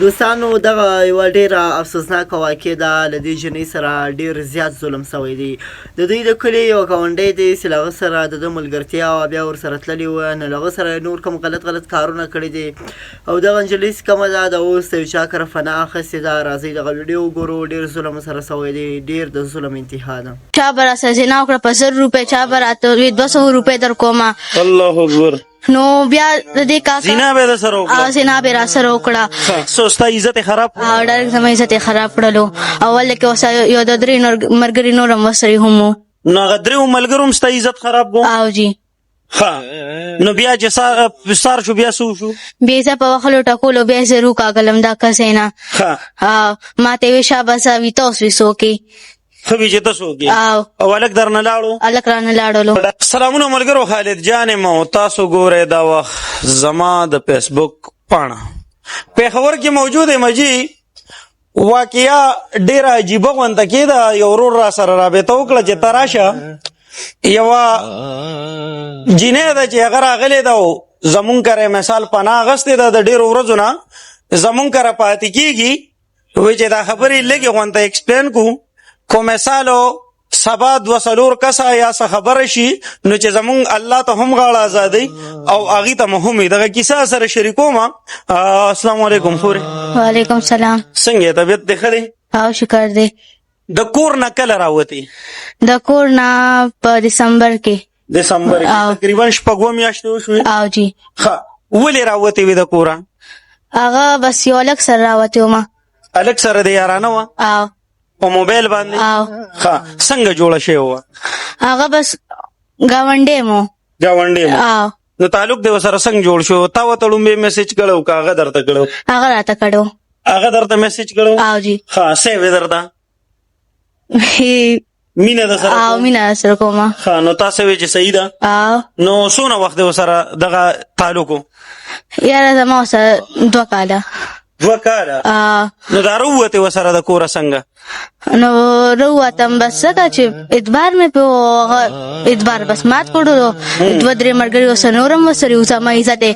دوستانو دغه یوه ډېره افسوسناکه واقع ده. له دې جنۍ سره ډېر زیات ظلم سوی دی. د دوی د کلي یو ګاونډی دی چې له هغه سره د ده ملګرتیا وه، بیا ورسره تللي وه، نو له هغه سره نور کوم غلط کارونه کړي دي او دغه نجلۍ چې کومه ده د اوس د یو چا کره فنا اخیستې ده. راځئ دغه ویډیو وګورو. ډېر ظلم سره سوی دی، ډېر د ظلم انتها ده. چا به راسره زنا وکړه په 100 روپۍ، چا به راته 200 روپۍ در کومه. الله اکبر. نو بیا د دې کاکا زنا به در سره وکړه. زنا به راسره وکړه. سو ستا عزت یې خراب کړ؟ ډایرکټ زما عزت یې خراب کړلو. اول کې ورسره یو د 3 ملګري نور هم ورسره هم وو. نو هغه 3 ملګرو هم ستا عزت خراب کړو؟ او جی. ښه نو بیا چې سار شو بیا څه وشو؟ بیا زه په وخلو ټکولو بیا زه روکاږلم دا کسې نه. ما ته یې ویې شاباسه ویته اوس وسوکې ښه وي چې ته څوک یې او هلک درنه لاړو؟ هلک رانه لاړلو. سلامونه ملګرو، خالد جان یم او تاسو ګورئ دا وخت زما د فیسبوک پاڼه. پېښور کې موجود یم جي. واقعه ډېره عجیبه غونته کېده. یو ورور را سره رابطه وکړه چې ته راشه. یوه جینۍ ده چې هغه راغلې ده او زمونږ کره مثال پناه اخیستې ده د ډېرو ورځو نه، زمونږ کره پاتې کېږي. وایي چې دا خبرې لږې غونته ایکسپلین کړو. خو مثالو سبا 2-4 کسه یا څه خبره شي نو چې زمونږ الله ته هم غاړه ازادۍ او هغې ته مو هم دغه کیسه سره شریکوم. السلام علیکم خورې. وعلیکم السلام. څنګه یې طبیعت دې ښه دی؟ او شکر دی. د کور نه کله راوتې؟ د کور نه په دسمبر کې. دسمبر کې تقریبا 6 میاشتې وشوې؟ او جی. ښه ولې راوتې وې د کوره؟ هغه بس یو هلک سره راوتې ومه. هلک سره دې یارانه وه؟ او په موبایل باندې؟ او ښه څنګه جوړه شوې وه؟ هغه بس ګاونډی مو. ګاونډی مو. او نو تعلق دې ورسره څنګه جوړ شو؟ تا ورته لومبې میسج کړو که هغه درته کړو؟ هغه راته کړو. هغه درته میسج کړو؟ او جی. ښه سیو یې درته؟ مینه در سره؟ او مینه در سره کومه. ښه نو تاسو وایئ چې صحیح ده. او نو څونه وخت دې ورسره دغه تعلق و؟ یاره زما ورسره 2 کاله. 2 کاله؟ نو دا راووتې ورسره د کوره څنګه؟ نو راووتم بس ځکه چې اعتبار مې په اعتبار بس مات کړلو. 2-3 ملګري ورسره نور هم ورسره وو. زما عزت یې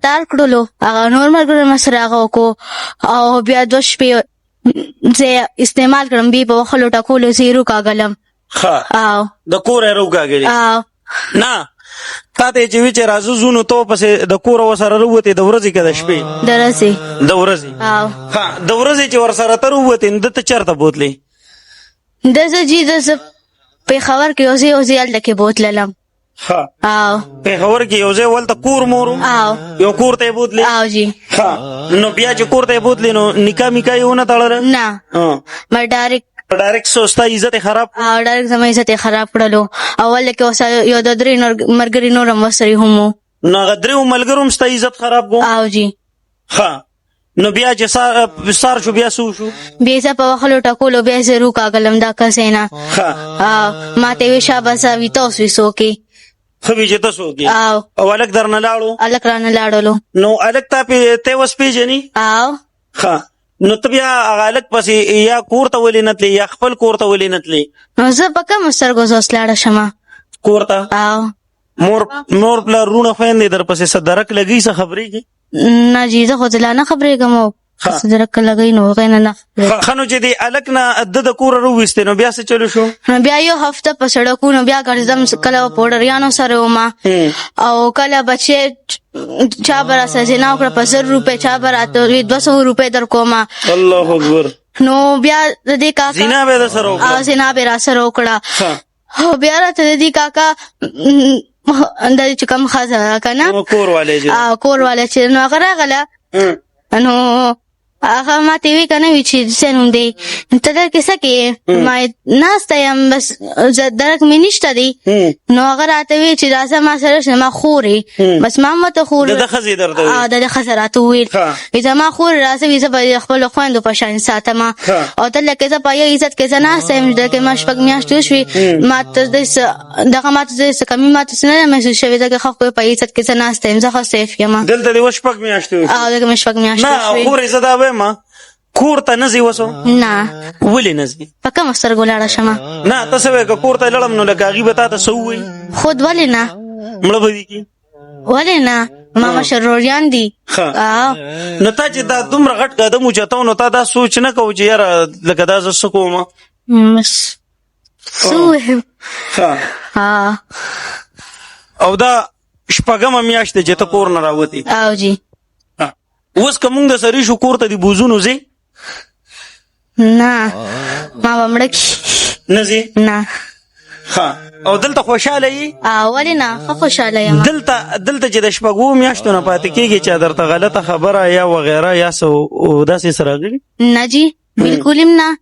تار کړلو. هغه نور ملګري هم سره هغه وکړو او بیا 2 شپې زه استعمال کړم. بیا په وخلو ټکولو زه یې روکاږلم. ښه او د کوره یې روکاږلې؟ نه تا ته یې چې وي چې راځه ځو نو ته پسې د کوره ورسره راووتې د ورځې که د شپې؟ د ورځې. د ورځې. ښه د ورځې چې ورسره ته راووتې نو ده ته چېرته بوتلې؟ دزه جي دزه پېښور کې یو ځای هلته کې بوتللم. ښه او پېښور کې یو ځای ولته کور مور و؟ او یو کور ته یې بوتلې؟ او جی. ښه نو بیا چې کور ته یې بوتلې نو نکاح میکاح یې ونه تړله؟ نه ما ډایرکټ ستا عزت یې خراب کړو؟ او ډایرکټ زما عزت یې خراب کړلو. اول کې ورسره یو د 3 ملګري نور هم ورسره هم وو. نو هغه 3 ملګرو هم ستا عزت خراب کړو؟ او جی. ښه نو بیا چې سار شو بیا څه وشو؟ بیا زه په وخلو ټکولو بیا زه روکاږلم دا کسې نه. ښه ما ته یې ویې شاباسه ویته اوس وسوکې ښه وي چې ته څوک یې او هلک درنه لاړو؟ هلک رانه لاړلو. نو هلک ته اوس پېژنې؟ او ښه نو ته بیا هغه هلک پسې یا کور ته ولې نه تلې یا خپل کور ته ولې نه تلې؟ نو زه په کومو سترګو زه اوس لاړه شمه کور ته؟ او مور پلار رونه خویندې در پسې څه درک لګي څه خبرېږي؟ نه جي زه خو زه لا نه خبرېږم او څه درک لګوي نو هغې نه ښه نو چې د هلک نه ده د کوره راوویستې نو بیا څه چلو شو؟ نو بیا یو هفته په سړکونو بیا ګرځم. کله په پوډریانو سره ومه او کله بچې چا به راسره زنا وکړه په 100 روپۍ، چا به راته 200 روپۍ در کومه. الله اکبر. نو بیا د دې کاکا زنا به در سره وکړه؟ زنا به راسره وکړه. او بیا راته د دې کاکا د چې کوم ښځه که نه کور والی چې نو هغه راغله نو هغه ما ته وی که نه وي چې څه نوم دی ته دلته څه کوې؟ ما ناسته یم بس درک مې نشته دی. نو هغه راته وی چې راځه ما سره شه ما خور یې. بس ما هم ورته خور د ده ښځې راته وویل وي زما خور راځه وي زه به خپلو خویندو په شان ساتمه او دلته کې زه په یو عزت کې زه ناسته یم. دلته ما 6 میاشتې وشوې ما ته دغه ما ته څه کمي ما ته څه نه ده محسوس شوې ځکه ښه په عزت کې زه ناسته یم. زه ښه سیف یم. دلته دې 6 میاشتې وشوې؟ او دلته مې 6 میاشتې وشوې. خورې زه دا وایم کور ته نه ځې اوس؟ نه. ولې نه ځې؟ په کومو سترګو لاړه شمه؟ نه ته څه وایې که کور ته لاړم نو لکه هغې به تا ته څه ووایي؟ خود ولې نه؟ مړه به دې کړي؟ ولې نه؟ ما مشروریان دي نو تا چې دا دومره غټ قدم اوچتاو نو تا دا سوچ نه کوو چې یاره لکه دا زه څه کوم او دا شپږمه میاشت چې ته کور نه راوتې او جی اوس که مونږ د سړي شو کور ته د بوزونو ځې نه ما به مړه کي نه ځې نه او دلته خوشحاله یې ولې نه ښه خوشحاله یم دلته چې د شپږو میاشتو نه پاتې کېږي چې درته غلطه خبره یا وغیره یا څه داسې څه راغلي نه جی بالکل هم نه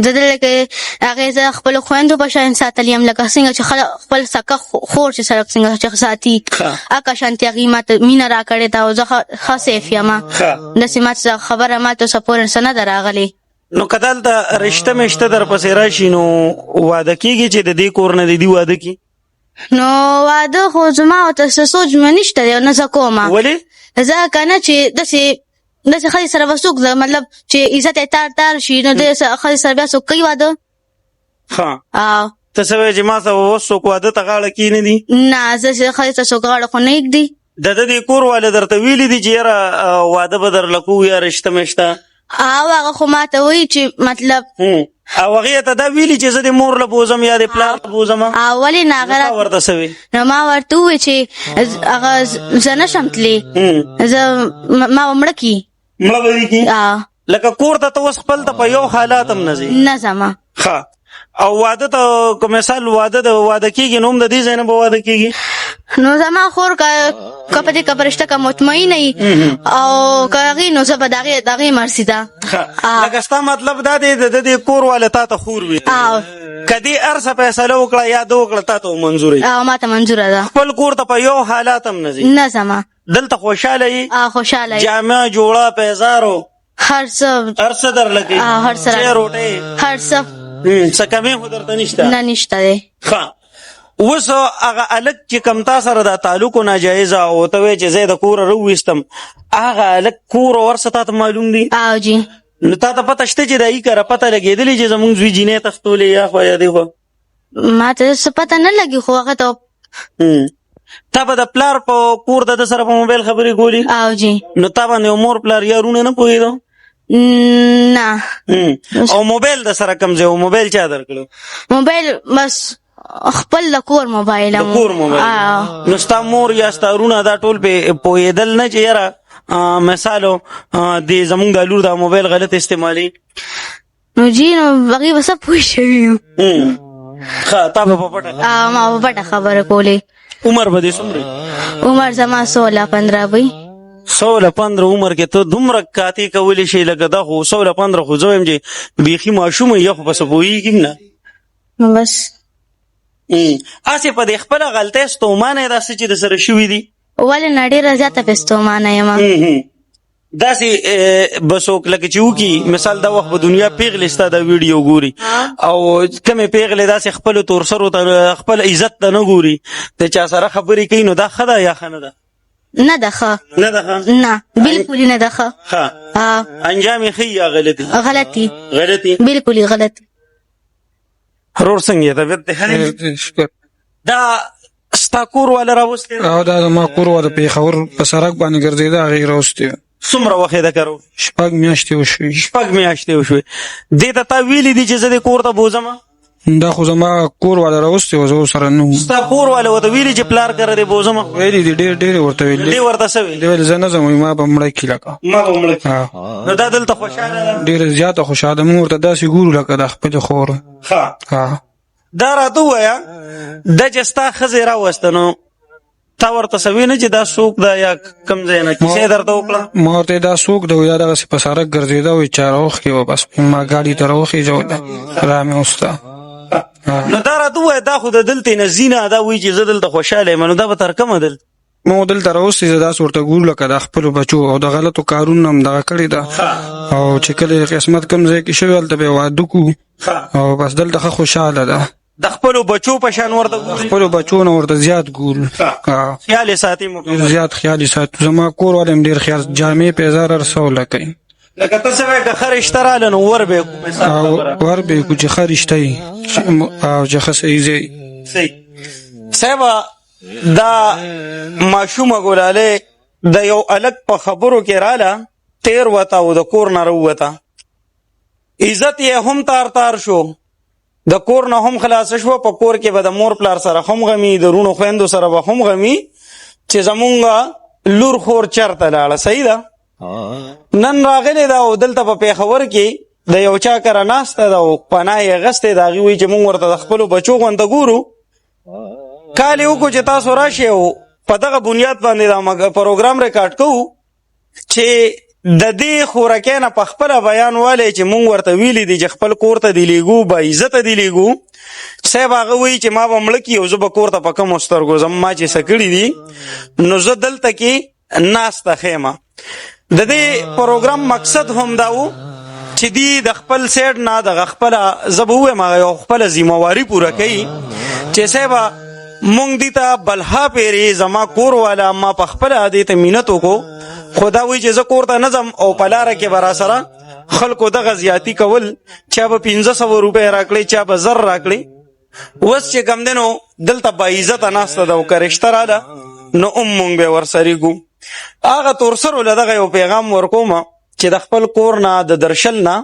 زه دلته هغې زه خپلو خویندو په شان ساتلی یم لکه څنګه چې خپل سکه خور چې سره څنګه چې ساتي هغه شانتې هغې ماته مینه راکړې ده او زه ښه سیف یم داسې ماته خبره ماته اوسه پورې څه نه ده راغلې نو که دلته رشته مشته در پسې راشي نو واده کېږي چې د دې کور نه د دې واده کي نو واده خو زما ورته څه سوچ مې نشته دی او نه زه کومه ولې زه که نه چې داسې ښځې سره به څوک مطلب چې عزت یې تار شي نو د ښځې سره بیا څوک کوي واده ته څه وایې چې ما ته اوس څوک واده ته غاړه کښېنېدي نه زه ښځې ته څوک غاړه خو نه ایږدي د دې کور والا درته ویلي دي چې یاره واده به درله کوو یا رشته مشته هغه خو ما ته وایي چې مطلب او هغې ته دا ویلي چې زه د مور له بوزم یا د پلار له بوزم ولې نه هغه ورته څه وی نو ما ورته ووایي چې هغه زه نشم تللی ما به مړه کي مړه به دې کي لکه کور ته ته اوس خپل ته په یو حالات هم نه ځې نه ځمه او واده ته که مثال واده کېږي نو هم د دې ځای نه به واده کېږي نو زما خور که په دې که په رشته که مطمئنه وي او که هغې نو زه به د هغې مرسي ده لکه ستا مطلب دا دی د دې کور والا تا ته خور وي که دې هر څه فیصله وکړه یا ده وکړه تا ته منظوره وي ما ته منظوره ده خپل کور ته په یو حالات هم نه ځي نه ځمه دلته خوشحاله یې خوشحاله یې جامع جوړه پیزارو هر څه درله کوي هر څه روټۍ هر څه څه کمې خو درته نشته نه نشته دی اوس هغه هلک چې کم تا سره دا تعلق ناجایزه او ته وایې چې زه یې د کوره راوویستم هغه هلک کور او ورسه تا ته معلوم دی جی نو تا ته پته شته چې د هغې کره پته لګېدلې چې زمونږ زوی جینۍ تښتولې یا خوا یا دې خوا ما ته څه پته نه لګي خو هغه ته تا به د پلار په کور د ده سره په موبایل خبرې کولې جی نو تا باندې مور پلار یارونه نه پوهېدو نه او موبایل د سره کوم ځای و موبایل چا درکړو موبایل بس خپل د کور موبایل د کور موبایل نو ستا مور یا ستا ورونه دا ټول پې پوهېدل نه چې یاره مثالو د زمونږ د لور دا موبایل غلط استعمالي نو جی نو هغې به څه پوه شوي یو تا به په پټه ما په پټه خبره کولې عمر به دې څومره عمر زما 16-15 وي 16-15 عمر کې ته دومره کاتې کولی شي لکه دا خو 16-15 خو زه وایم چې بیخي ماشوم یا خو په څه پوهېږي نه نو بس هسې په دې خپله غلطۍ ستومانه یې داسې چې د سره شوي دي ولې نه ډېره زیاته پې ستومانه یم داسې به څوک لکه چې وکړي مثال دا وخت په دنیا پیغلې ستا دا ویډیو ګوري او کمې پیغلې داسې خپلو تورسرو ته خپل عزت ته نه ګوري د چا سره خبرې کوي نو دا ښه ده یا ښه نه ده نه ده ښه نه بالکل نه ده ښه انجام یې ښه یا غلطي بالکل غلطي رور څنګه طبیعت دی دا ستا کور والا راوستی دا زما کور والا پېښور په سړک باندې ګرځېده هغې راوستی څومره وخت یې ده کرو 6 میاشتې وشوې 6 میاشتې وشوې دې ته تا ویلي دي چې زه دې کور ته بوځم دا خو زما کور والا راوستی و زه ورسره نه وم ستا کور والا ورته ویلي چې پلار کره دې بوځم ویلي دي ډېرې ورته ویلي دې ورته څه ویل دې ویل زه نه ځم ما به مړه کي لکه ما به مړه کي نو دا دلته خوشحاله ده ډېره زیاته خوشحاله مونږ ورته داسې ګورو لکه د خپلې خور دا راته ووایه دا چې ستا ښځې راوسته نو تا ورته څه ویل نه چې دا څوک ده یا کوم ځای نه کیسه یې درته وکړه ما ورته دا څوک ده یا دغسې په سړک ګرځېده وایي چا راوښکې وه بس ما ګاډي ته راوخېژوله را مې وسته نو دا راته ووایه دا خو د دلتې نه ځي نه دا وایي چې زه دلته خوشحاله یم نو دا به تر کومه دلته مونږ دلته راوستې زه داسې ورته ګورو لکه د خپلو بچو او د غلطو کارونو هم دغه کړې ده او چې کله قسمت کوم ځای کې شوي هلته به یې واده کړو او بس دلته ښه خوشحاله ده د خپلو بچو په شان ورته ګوري خپلو بچو نه ورته زیات ګورو خیال یې ساتي زیات خیال یې ساتو زما کور والا هم ډېر خیال جامې پیزار هر څه وله کوي لکه ته څه وایې که ښه رشته راله نو ور به یې کړو ور به یې کړو چې ښه رشته وي او چې ښه صحیح ځای صحیح صاحبه دا ماشومه ګلالۍ د یو الګ په خبرو کې رااله تیر وته او د کور نه راووته عزت یې هم تار تار شو د کور نه هم خلاص شو په کور کې به د مور پلار سره هم غمي د رونو خويندو سره به هم غمي چې زمونږ لور خور چرته لاړه صحیح ده نن راغلی دا او دلته په پیښور کې د یو چا کره ناسته ده او پناه یې غستې د هغې وایي چې مونږ ورته د خپلو بچو غونته ګورو کال یې وکړو چې تاسو راشئ او په دغه بنیاد باندې دا پروګرام ریکارډ کوو چې د دې خورکۍ نه په خپله بیان والی چې مونږ ورته ویلي دي چې خپل کور ته دې لیږو با عزته دې لیږو صاحب هغه وایي چې ما به مړه کي او زه به کور ته په کمو سترګو ځم ما چې څه کړي دي نو زه دلته کې ناسته ښیمه د دې پروګرام مقصد هم دا و چې دی د خپل سیډ نه دغه خپله زه به ووایم هغه یو خپله ذمهواري پوره کوي چې صاحبه مونږ دې ته بلها پیرې زما کور والا ما په خپله دې ته مینت وکړو خو دا وایي چې زه کور ته نه ځم او په لاره کې به راسره خلکو دغه زیاتي کول چا به 1500 روپۍ راکړې چا به 1000 راکړې اوس چې کم دی نو دلته باعزته ناسته ده او که رشته راله نو مونږ به ورسره ګو هغه تورسرو له دغه یو پیغام ورکوم چې د خپل کور نه د درشل نه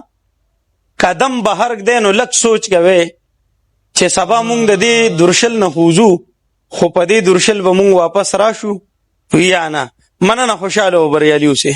قدم بهر دی نو لږ سوچ کوئ چې سبا مونږ د دې درشل نه خوځو خو په دې درشل به مونږ واپس راشو یا نه مننه خوشحاله او بریالي اوسئ